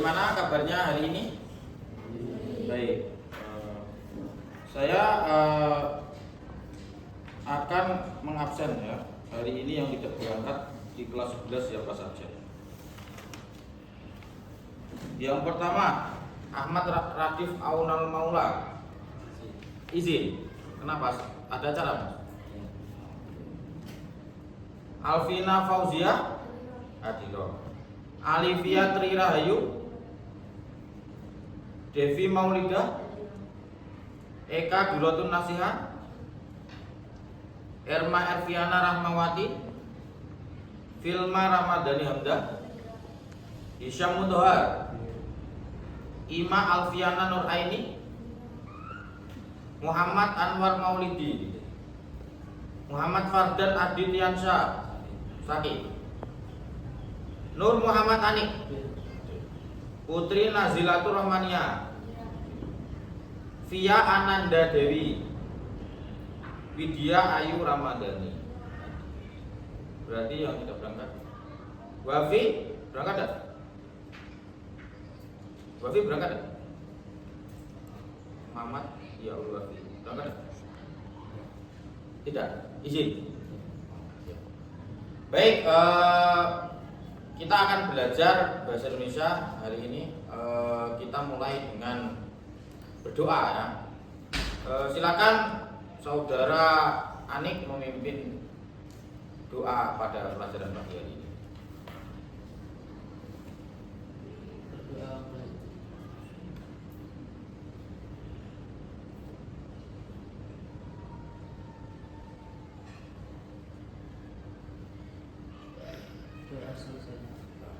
bagaimana kabarnya hari ini? Baik. Saya akan mengabsen ya hari ini yang tidak berangkat di kelas 11 siapa saja. Yang pertama, Ahmad Radif Aunal Maula. Izin. Kenapa? Ada acara, Mas? Alvina Fauzia Adilo. Alivia Tri Rahayu. Devi Maulida. Eka Duratun Nasiha. Erma Erviana Rahmawati. Filma Ramadhani Hamdah. Hisyam Mutahar. Ima Alfiana Nur Aini. Muhammad Anwar Maulidi. Muhammad Fardan Adityansyah Saki. Nur Muhammad Anik. Putri Nazilatur Rahmania. Via Ananda Dewi. Widya Ayu Ramadhani. Berarti yang tidak berangkat. Wafi berangkat tak? Wafi berangkat tak? Muhammad ya Allah, Wafi berangkat tak? Tidak, izin. Baik, kita akan belajar bahasa Indonesia hari ini. Kita mulai dengan berdoa ya. Silakan saudara Anik memimpin doa pada pelajaran pagi hari ini.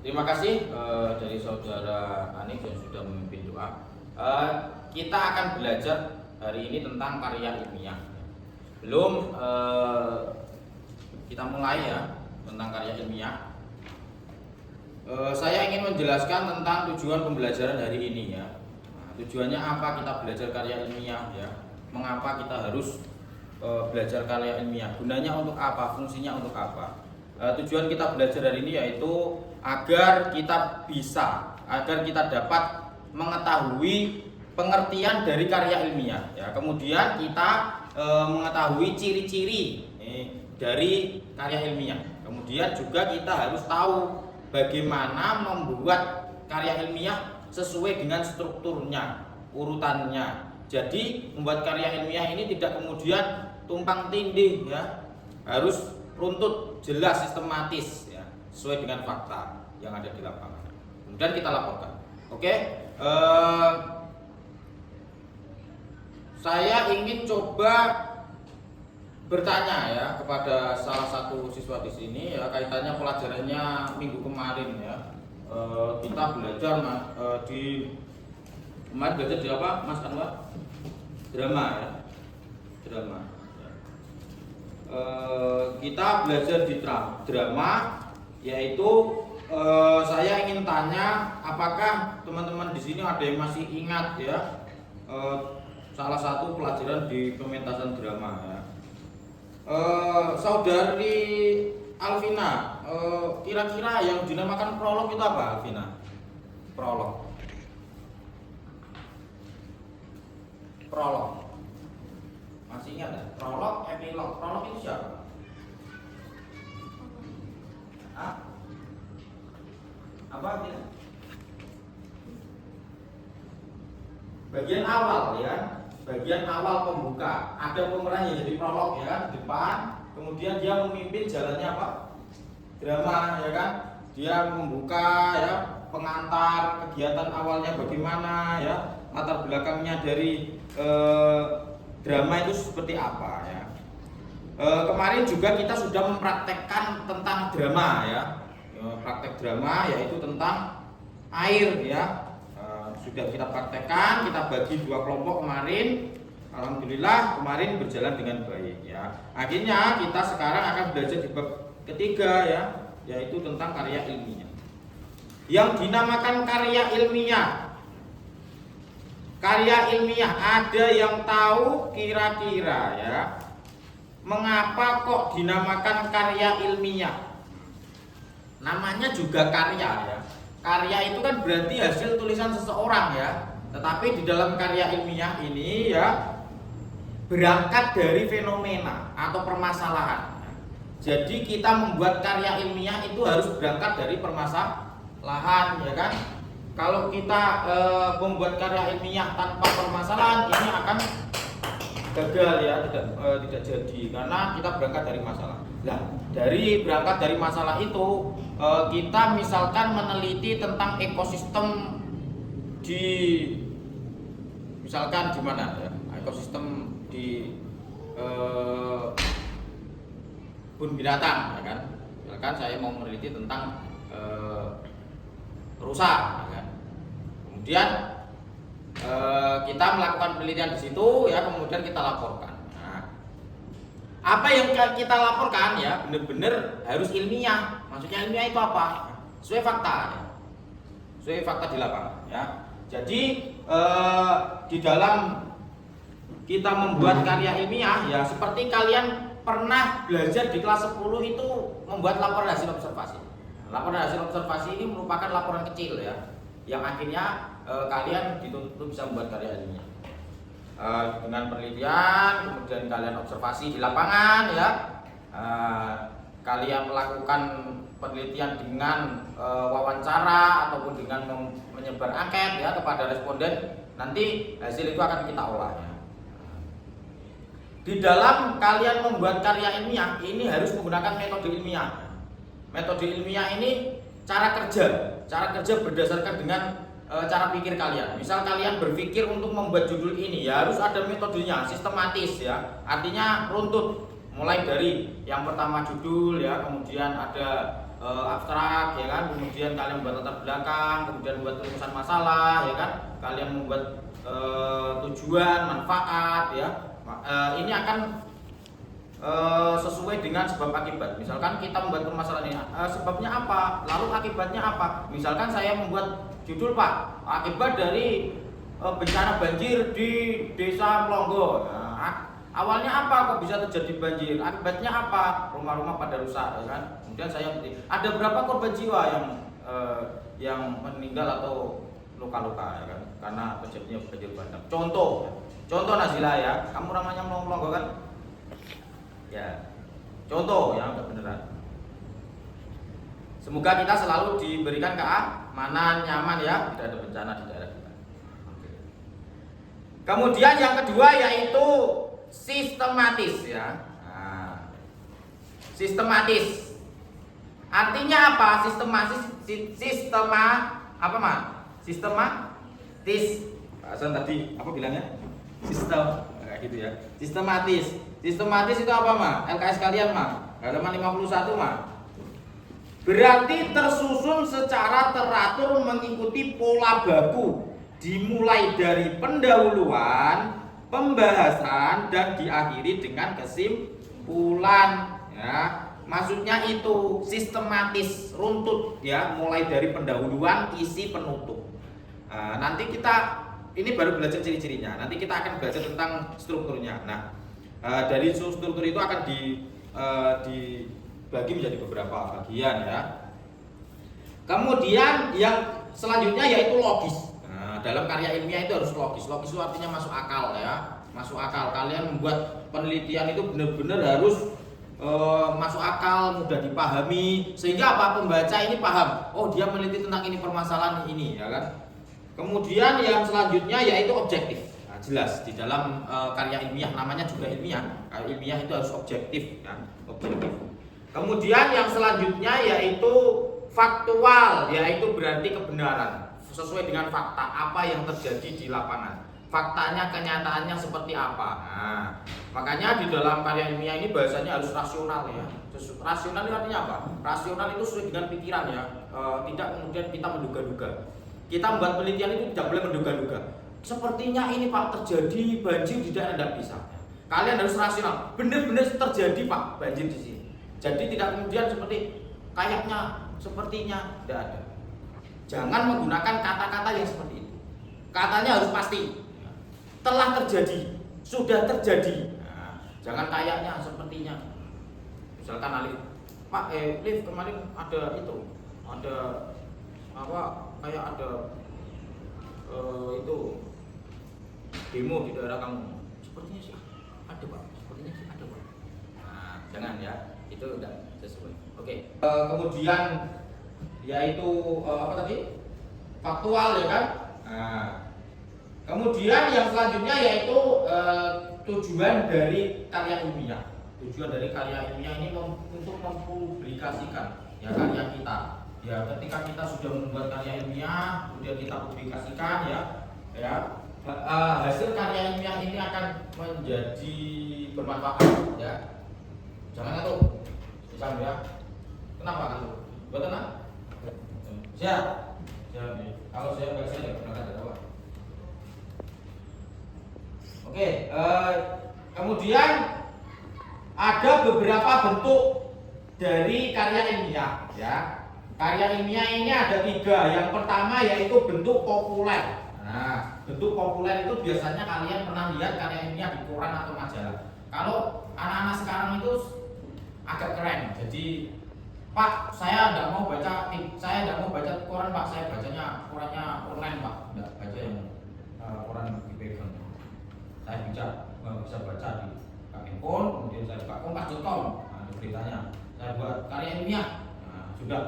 Terima kasih dari saudara Anik yang sudah memimpin doa. Kita akan belajar hari ini tentang karya ilmiah. Belum kita mulai ya tentang karya ilmiah. Saya ingin menjelaskan tentang tujuan pembelajaran hari ini ya. Tujuannya apa kita belajar karya ilmiah ya? Mengapa kita harus belajar karya ilmiah? Gunanya untuk apa? Fungsinya untuk apa? Tujuan kita belajar hari ini yaitu agar kita dapat mengetahui pengertian dari karya ilmiah ya. Kemudian kita mengetahui ciri-ciri dari karya ilmiah. Kemudian juga kita harus tahu bagaimana membuat karya ilmiah sesuai dengan strukturnya, urutannya. Jadi membuat karya ilmiah ini tidak kemudian tumpang tindih ya. Harus runtut, jelas, sistematis ya, sesuai dengan fakta yang ada di lapangan. Kemudian kita laporkan. Oke, saya ingin coba bertanya ya kepada salah satu siswa di sini ya, kaitannya pelajarannya minggu kemarin ya. Kita belajar kemarin belajar di apa, Mas Anwar? Drama ya, drama. Kita belajar di drama, yaitu saya ingin tanya apakah teman-teman di sini ada yang masih ingat ya salah satu pelajaran di pementasan drama ya. Saudari Alvina, kira-kira yang dinamakan prolog itu apa, Alvina? Prolog. Prolog. Masih ingat ya? Prolog, epilog. Prolog itu siapa? Hah? Apa artinya? Bagian awal ya. Bagian awal pembuka. Ada pemeran yang jadi prolog ya kan, depan. Kemudian dia memimpin jalannya apa? Drama ya kan. Dia membuka ya, pengantar kegiatan awalnya bagaimana ya, latar belakangnya dari drama itu seperti apa ya. Kemarin juga kita sudah mempraktekkan tentang drama ya. Praktek drama yaitu tentang air ya. Sudah kita praktekkan, kita bagi dua kelompok kemarin. Alhamdulillah kemarin berjalan dengan baik ya. Akhirnya kita sekarang akan belajar di bab ketiga ya, yaitu tentang karya ilmiah. Yang dinamakan karya ilmiah. Karya ilmiah, ada yang tahu kira-kira ya, mengapa kok dinamakan karya ilmiah? Namanya juga karya ya. karya itu kan berarti hasil tulisan seseorang ya. Tetapi di dalam karya ilmiah ini ya berangkat dari fenomena atau permasalahan. Jadi kita membuat karya ilmiah itu harus berangkat dari permasalahan, ya kan? Kalau kita membuat karya ilmiah tanpa permasalahan, ini akan gagal ya, tidak jadi karena kita berangkat dari masalah. Nah, dari berangkat dari masalah itu kita misalkan meneliti tentang ekosistem di misalkan di mana ya? Ekosistem di kebun binatang, ya kan? Misalkan saya mau meneliti tentang rusa, ya kan? Kemudian kita melakukan penelitian di situ ya, kemudian kita laporkan. Nah, apa yang kita laporkan ya benar-benar harus ilmiah. Maksudnya ilmiah itu apa? Sesuai fakta ya. Sesuai fakta di lapangan ya. Jadi di dalam kita membuat karya ilmiah ya seperti kalian pernah belajar di kelas 10 itu membuat laporan hasil observasi. Laporan hasil observasi ini merupakan laporan kecil ya, yang akhirnya kalian dituntut bisa membuat karya ilmiah dengan penelitian, kemudian kalian observasi di lapangan ya, kalian melakukan penelitian dengan wawancara ataupun dengan menyebar angket ya kepada responden, nanti hasil itu akan kita olah ya. Di dalam kalian membuat karya ilmiah ini harus menggunakan metode ilmiah. Metode ilmiah ini cara kerja berdasarkan dengan cara pikir kalian. Misal kalian berpikir untuk membuat judul ini ya harus ada metodenya, sistematis ya. Artinya runtut, mulai dari yang pertama judul ya, kemudian ada abstrak ya kan, kemudian kalian membuat latar belakang, kemudian membuat rumusan masalah ya kan, kalian membuat tujuan, manfaat ya. Ini akan sesuai dengan sebab akibat. Misalkan kita membuat permasalahan ini, sebabnya apa, lalu akibatnya apa. Misalkan saya membuat judul, Pak, akibat dari bencana banjir di desa Melonggo. Nah, awalnya apa kok bisa terjadi banjir? Akibatnya apa? Rumah-rumah pada rusak, ya kan? Kemudian saya ada berapa korban jiwa yang meninggal atau luka-luka, ya kan? Karena terjadinya banjir bandang. Contoh Nazila ya, kamu namanya Melonggo kan? Ya, contoh yang enggak beneran. Semoga kita selalu diberikan keamanan, nyaman ya, tidak ada bencana di daerah kita. Kemudian yang kedua yaitu sistematis ya. Nah, sistematis. Artinya apa? Sistematis. Bahasan tadi apa bilangnya? Sistem kayak gitu ya. Sistematis itu apa, Ma? LKS kalian, Ma? Halaman 51, Ma. Berarti tersusun secara teratur mengikuti pola baku, dimulai dari pendahuluan, pembahasan dan diakhiri dengan kesimpulan ya. Maksudnya itu sistematis, runtut ya, mulai dari pendahuluan, isi, penutup. Nah, nanti kita ini baru belajar ciri-cirinya. Nanti kita akan belajar tentang strukturnya. Nah, dari struktur itu akan dibagi menjadi beberapa bagian ya. Kemudian yang selanjutnya yaitu logis. Nah, dalam karya ilmiah itu harus logis. Logis itu artinya masuk akal ya. Masuk akal. Kalian membuat penelitian itu benar-benar harus masuk akal, mudah dipahami, sehingga apa, pembaca ini paham. Oh, dia meneliti tentang ini, permasalahan ini ya kan. Kemudian yang selanjutnya yaitu objektif. Nah, jelas di dalam karya ilmiah, namanya juga ilmiah. Karya ilmiah itu harus objektif kan, objektif. Kemudian yang selanjutnya yaitu faktual, yaitu berarti kebenaran sesuai dengan fakta apa yang terjadi di lapangan. Faktanya, kenyataannya seperti apa. Nah, makanya di dalam karya ilmiah ini bahasanya harus rasional ya. Rasional itu artinya apa? Rasional itu sesuai dengan pikiran ya. Tidak kemudian kita menduga-duga. Kita membuat penelitian itu tidak boleh menduga-duga. Sepertinya ini Pak terjadi banjir di daerah, tidak bisa. Kalian harus rasional. Benar-benar terjadi Pak banjir di sini. Jadi tidak kemudian seperti kayaknya, sepertinya, tidak ada. Jangan menggunakan kata-kata yang seperti itu. Katanya harus pasti. Telah terjadi, sudah terjadi. Nah, jangan kayaknya, sepertinya. Misalkan Alif, Pak, Liv kemarin ada itu, ada kayak ada itu demo di daerah kamu? Sepertinya sih ada Pak, sepertinya sih ada Pak. Nah, jangan ya, itu enggak sesuai. Oke. Kemudian yaitu apa tadi? Faktual ya kan? Nah, kemudian yang selanjutnya yaitu tujuan dari karya ilmiah. Tujuan dari karya ilmiah ini untuk mempublikasikan ya karya kita. Ya, ketika kita sudah membuat karya ilmiah, kemudian kita publikasikan ya hasil karya ilmiah ini akan menjadi bermanfaat ya. Jangan ngantuk. Bisa ya. Kenapa ngantuk? Buat tenang. Siap. Siap. Kalau saya enggak siap, berangkat dari awal. Oke, kemudian ada beberapa bentuk dari karya ilmiah ya. Karya ilmiah ini ada 3. Yang pertama yaitu bentuk populer. Nah, bentuk populer itu biasanya kalian pernah lihat karya ilmiah di koran atau majalah. Kalau anak-anak sekarang itu agak keren. Jadi, Pak, saya tidak mau baca koran Pak, saya bacanya korannya online Pak, tidak baca yang koran dipegang. Saya bisa baca di handphone, kemudian saya buka kompas.com, nah, beritanya. Saya buat karya ilmiah, nah, sudah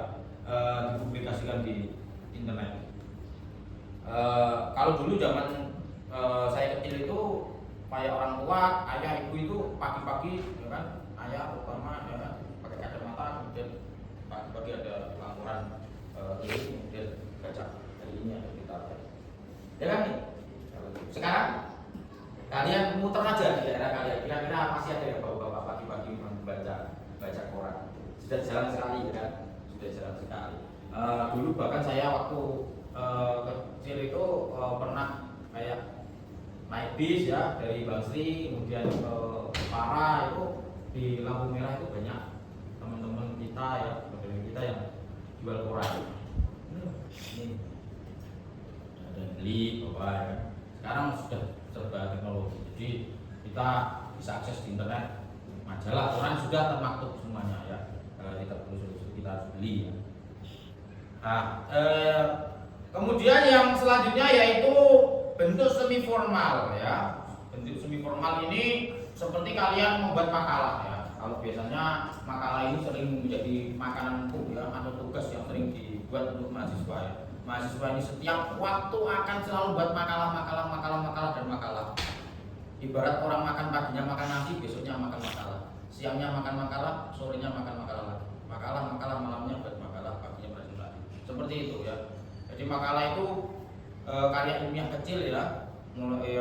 dipublikasikan di internet. Kalau dulu zaman saya kecil itu kayak orang tua, ayah ibu itu pagi-pagi ya kan, ayah terutama ya kan, pakai kacamata, kemudian pagi-pagi ada laporan ini, kemudian baca hari ini ada berita apa ya kan nih. Sekarang kalian muter aja di daerah kalian, kira-kira masih ada yang bapak-bapak pagi-pagi baca koran. Sudah jarang sekali ya kan, sudah jarang sekali. Dulu bahkan saya waktu kecil itu pernah kayak naik bis ya dari Basri kemudian ke Para, itu di lampu merah itu banyak teman-teman kita ya, teman-teman kita yang jual koran. Ini ada yang beli bapak ya. Sekarang sudah serba teknologi, jadi kita bisa akses di internet, majalah, koran sudah termaktub semuanya ya. Kita harus beli ya. Nah, kemudian yang selanjutnya yaitu bentuk semi formal ya. Bentuk semi formal ini seperti kalian membuat makalah ya. Kalau biasanya makalah ini sering menjadi makanan empuk ya, atau tugas yang sering dibuat untuk mahasiswa ya. Mahasiswa ini setiap waktu akan selalu buat makalah dan makalah. Ibarat orang makan paginya makan nasi, besoknya makan makalah. Siangnya makan makalah, sorenya makan makalah lagi. Makalah, malamnya buat makalah, paginya presentasi. Seperti itu ya. Jadi makalah itu karya ilmiah kecil ya. Mulai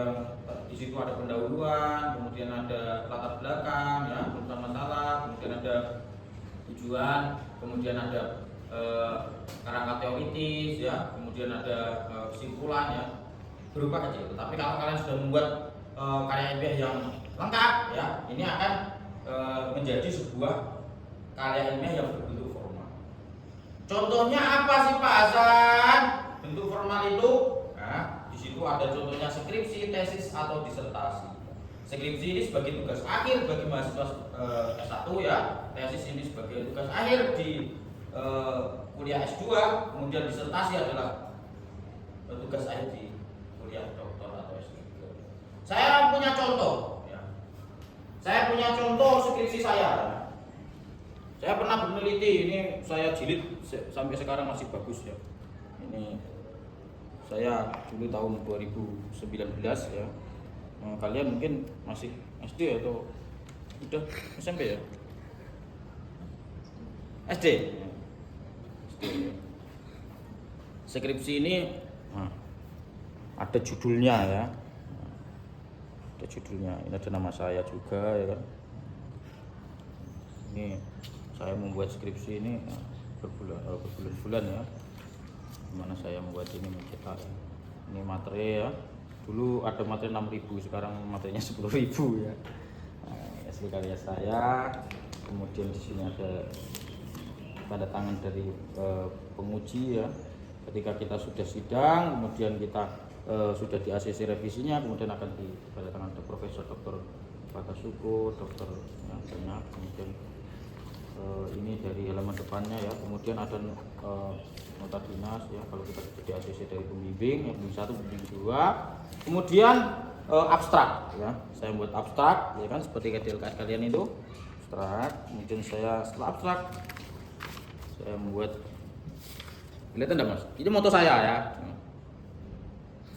di situ ada pendahuluan, kemudian ada latar belakang ya, tentang masalah, kemudian ada tujuan, kemudian ada kerangka teoritis ya, kemudian ada kesimpulan ya, berupa kecil. Tetapi kalau kalian sudah membuat karya ilmiah yang lengkap ya, ini akan menjadi sebuah karya ilmiah yang berbentuk formal. Contohnya apa sih Pak Hasan? Bentuk formal itu, nah, di situ ada contohnya skripsi, tesis atau disertasi. Skripsi ini sebagai tugas akhir bagi mahasiswa S1 ya, tesis ini sebagai tugas akhir di kuliah S2, kemudian disertasi adalah tugas akhir di kuliah doktor atau S3. Saya punya contoh ya. Saya punya contoh skripsi saya. Saya pernah meneliti, ini saya jilid sampai sekarang masih bagus ya. Ini saya dulu tahun 2019 ya. Kalian mungkin masih SD atau udah SMP ya? SD. Skripsi ini ada judulnya ya. Ada judulnya. Ini ada nama saya juga ya kan. Ini saya membuat skripsi ini berbulan-bulan ya. Dimana saya membuat ini mencetak ya. Ini materi ya. Dulu ada materi 6.000, sekarang materinya 10.000 ya. Nah, hasil karya saya. Kemudian di sini ada tanda tangan dari penguji ya. Ketika kita sudah sidang, kemudian kita sudah di ACC revisinya, kemudian akan tanda tangan oleh Profesor Dr. Batasuko, Dr. ya, banyak. Kemudian ini dari halaman depannya ya. Kemudian ada nota dinas ya, kalau kita jadi ACC dari pembimbing, yang pembimbing 1, pembimbing 2. Kemudian abstrak ya, saya membuat abstrak ya kan, seperti KDLKS kalian itu abstrak. Kemudian saya setelah abstrak saya membuat, kelihatan enggak Mas? Itu moto saya ya.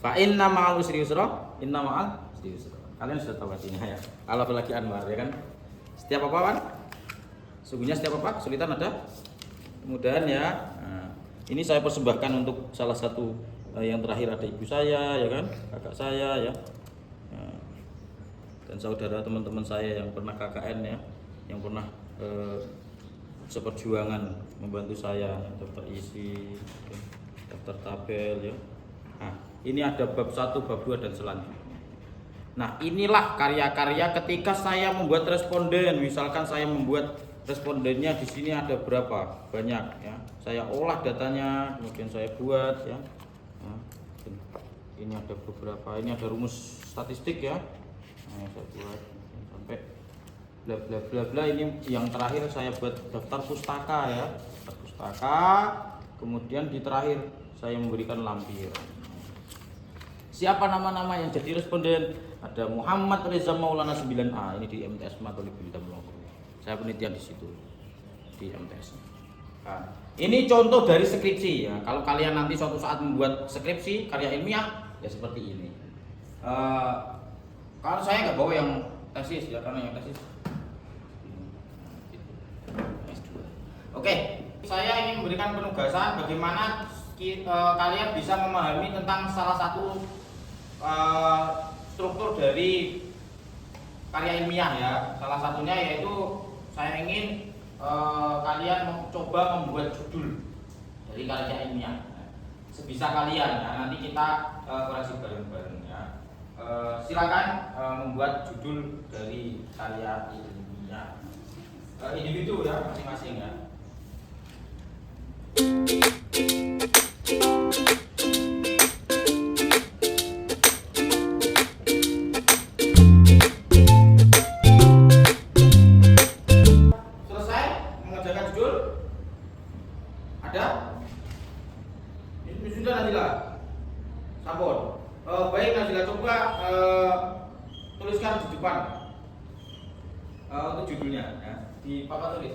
Fa inna ma'al usri yusra, inna ma'al usri yusra. Kalian sudah tahu artinya ya. Kalau lagi Anwar ya kan. Setiap apa kan? Sungguhnya setiap apa kesulitan ada kemudahan ya. Nah, ini saya persembahkan untuk salah satu yang terakhir, ada ibu saya ya kan, kakak saya ya. Nah, dan saudara teman-teman saya yang pernah KKN ya, yang pernah seperjuangan membantu saya, daftar isi, daftar tabel ya. Nah, ini ada bab 1, bab 2 dan selanjutnya. Nah, inilah karya-karya ketika saya membuat responden. Misalkan saya membuat respondennya di sini ada berapa banyak ya. Saya olah datanya, kemudian saya buat ya. Nah, ini ada beberapa, ini ada rumus statistik ya. Nah, saya buat sampai bla bla bla bla. Ini yang terakhir saya buat daftar pustaka ya, daftar pustaka. Kemudian di terakhir saya memberikan lampiran. Siapa nama-nama yang jadi responden? Ada Muhammad Reza Maulana 9A, ini di MTS Matolib Bintang. Saya penelitian di situ di MTS. Nah, ini contoh dari skripsi ya. Kalau kalian nanti suatu saat membuat skripsi karya ilmiah ya seperti ini. Kalau saya nggak bawa yang tesis ya, karena yang tesis. Oke, saya ingin memberikan penugasan bagaimana kalian bisa memahami tentang salah satu struktur dari karya ilmiah ya. Salah satunya yaitu saya ingin kalian mencoba membuat judul dari karya ilmiah. Sebisa kalian ya, nanti kita koreksi bareng-bareng ya. Silakan membuat judul dari karya ilmiah. Individu ya, masing-masing ya. Baik Nazila, coba tuliskan di depan untuk judulnya ya. Di papan tulis.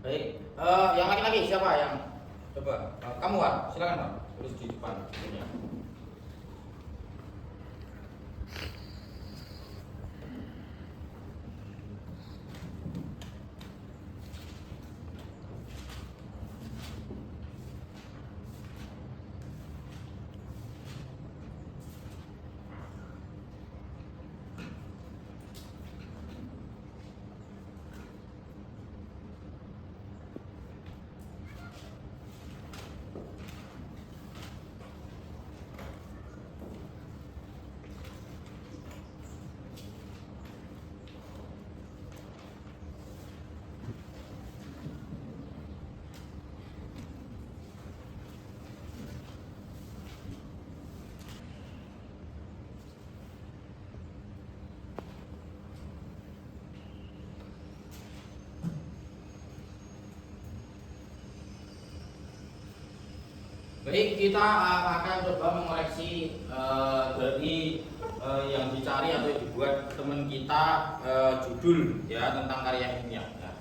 Baik, yang laki-laki siapa yang coba? Kamu Wan, silakan Wan, tulis di depan. Baik, kita akan coba mengoreksi dari yang dicari atau dibuat teman kita judul ya tentang karya ilmiah. Ya.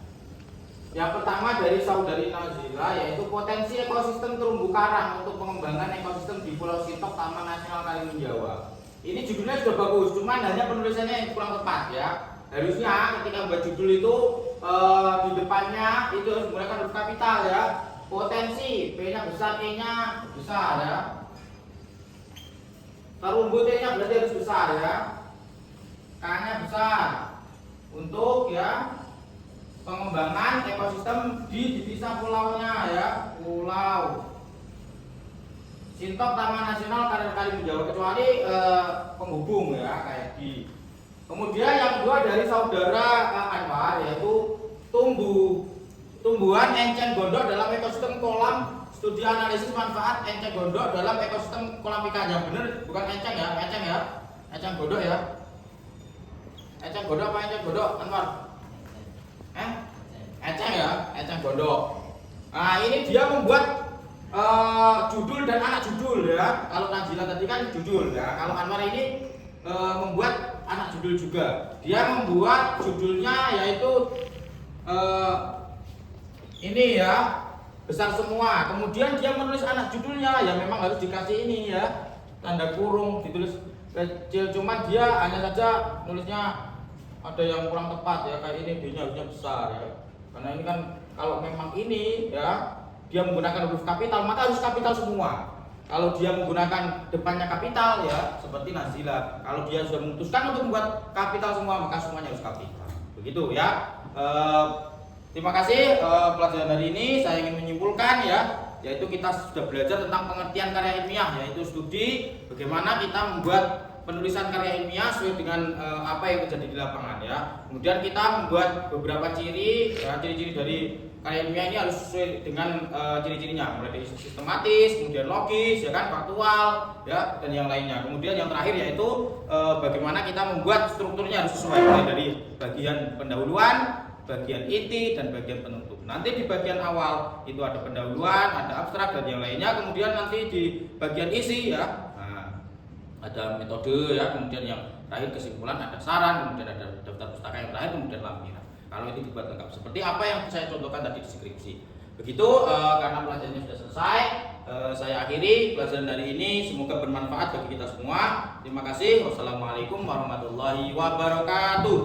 Yang pertama dari saudari Nazila, yaitu potensi ekosistem terumbu karang untuk pengembangan ekosistem di Pulau Sitok Taman Nasional Karimun Jawa. Ini judulnya sudah bagus, cuman hanya penulisannya yang kurang tepat ya. Harusnya ketika membuat judul itu di depannya itu harus menggunakan huruf kapital ya. Potensi, P-nya besar, E-nya besar ya. Terumbu T-nya berarti harus besar ya. K-nya besar. Untuk pengembangan ekosistem di divisa pulaunya ya, pulau. Sintok Taman Nasional Karir Karimun Jawa kecuali penghubung ya kayak di. Kemudian yang kedua dari saudara Anwar yaitu tumbuhan enceng gondok dalam ekosistem kolam, studi analisis manfaat enceng gondok dalam ekosistem kolam ikan. Yang benar bukan enceng ya, enceng gondok ya. Enceng gondok apa enceng gondok Anwar? Enceng ya, enceng gondok. Nah ini dia membuat judul dan anak judul ya. Kalau Najila tadi kan judul ya. Kalau Anwar ini membuat anak judul juga. Dia membuat judulnya yaitu ini ya, besar semua. Kemudian dia menulis anak judulnya ya memang harus dikasih ini ya, tanda kurung, ditulis kecil. Cuman dia hanya saja nulisnya ada yang kurang tepat ya, kayak ini B-nya harusnya besar ya. Karena ini kan kalau memang ini ya dia menggunakan huruf kapital maka harus kapital semua. Kalau dia menggunakan depannya kapital ya seperti Nazila. Kalau dia sudah memutuskan untuk membuat kapital semua maka semuanya harus kapital. Begitu ya. Terima kasih pelajaran hari ini saya ingin menyimpulkan ya, yaitu kita sudah belajar tentang pengertian karya ilmiah, yaitu studi bagaimana kita membuat penulisan karya ilmiah sesuai dengan apa yang terjadi di lapangan ya. Kemudian kita membuat beberapa ciri ya, ciri-ciri dari karya ilmiah ini harus sesuai dengan ciri-cirinya, mulai dari sistematis, kemudian logis, ya kan, faktual, ya, dan yang lainnya. Kemudian yang terakhir yaitu bagaimana kita membuat strukturnya harus sesuai, mulai dari bagian pendahuluan, bagian inti, dan bagian penutup. Nanti di bagian awal itu ada pendahuluan, ada abstrak, dan yang lainnya. Kemudian nanti di bagian isi ya, ada metode ya, kemudian yang terakhir kesimpulan, ada saran, kemudian ada daftar pustaka yang terakhir, kemudian lampiran. Kalau ini dibuat lengkap seperti apa yang saya contohkan tadi di skripsi. Begitu karena pelajarannya sudah selesai, saya akhiri pelajaran hari ini. Semoga bermanfaat bagi kita semua. Terima kasih. Wassalamualaikum warahmatullahi wabarakatuh.